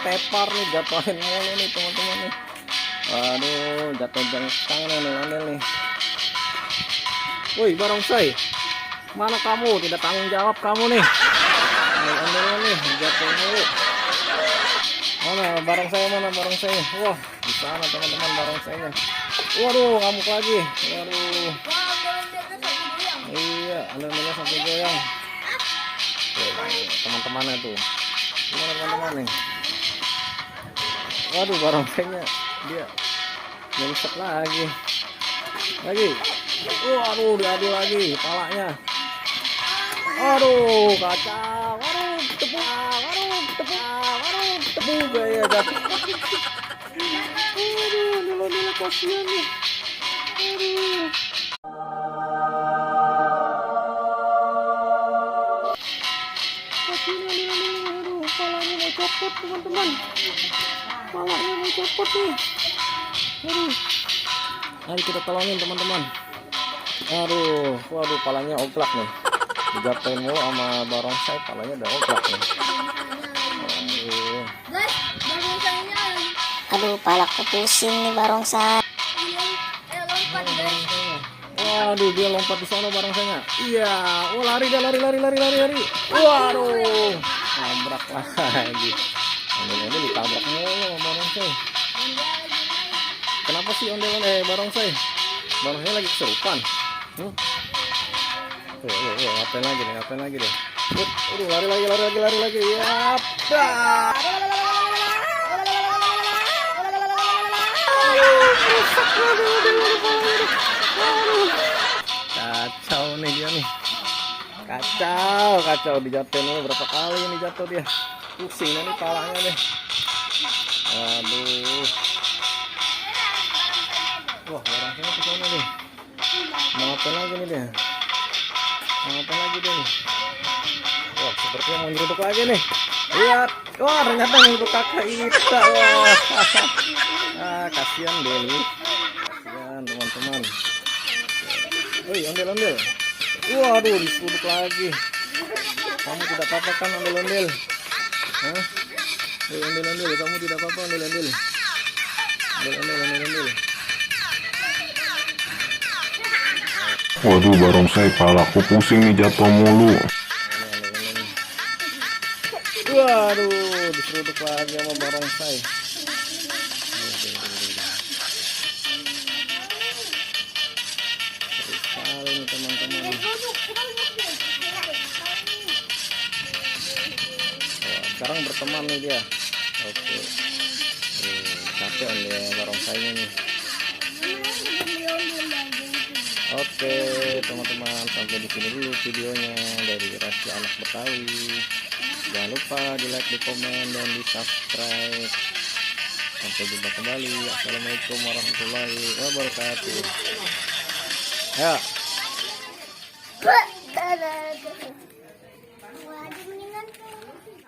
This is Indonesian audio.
tepar nih, jatuhin mulu nih teman-teman nih. Waduh, jatuh jangkang nih ondel-ondel nih. Woi barongsai, mana kamu? Tidak tanggung jawab kamu nih. Ondel-ondel nih, jatuh mulu. Mana barongsai, mana barongsai? Wah, di sana teman-teman barongsainya. Waduh, ngamuk lagi. Waduh. Iya, ondel-ondelnya sampai goyang. Teman-temannya tuh. Gimana teman-teman nih? Waduh, barongsainya dia nyungsep lagi. Waduh, diadu lagi palanya. Aduh, kacau. Waduh, tepung gaya jatuh. Aduh, nilai-nilai kasihan nih. Aduh. Aduh, palanya mau copot teman-teman. Palanya mau copot nih. Aduh. Mari kita tolongin teman-teman. Aduh, waduh palanya oglak nih. Dijatuhin mulu sama barongsai, palanya udah oglak nih. Aduh, palaku pusing nih barongsai. Waduh, dia lompat di sana barongsainya. Iya, oh lari dia, lari. Waduh, nabrak lagi. Ondel-ondel ditabrak mulu sama barongsai. Kenapa sih ondel-ondel barongsai? Barongsai lagi kesurupan. Ngapain lagi deh. Aduh, lari lagi. Ya, kacau nih dia nih. Kacau dijatuhin dulu berapa kali ini jatuh dia. Pusing nih palanya deh. Aduh. Wah, barongsainya ke sana nih. Mau ngapain lagi nih dia? Nih? Wah, sepertinya mau nyeruduk lagi nih. Lihat. Wah, ternyata nyeruduk kakak kita. Wah. Kasihan Deli. Kasihan teman-teman. Woi, ondel-ondel. Waduh, diseruduk lagi. Kamu tidak apa-apa kan ondel-ondel? Hah? Woi, ondel-ondel, kamu tidak apa-apa ondel-ondel? Ondel-ondel. Waduh, barongsai palaku pusing nih, jatuh mulu. Waduh, diseruduk lagi sama barongsai. Seru sekali nih teman-teman. Sekarang berteman nih dia. Oke. Capek dia barongsainya nih. Oke teman-teman, sampai di sini dulu videonya dari Rahasia Anak Betawi. Jangan lupa di like, di komen, dan di subscribe. Sampai jumpa kembali. Assalamualaikum warahmatullahi wabarakatuh. Ya.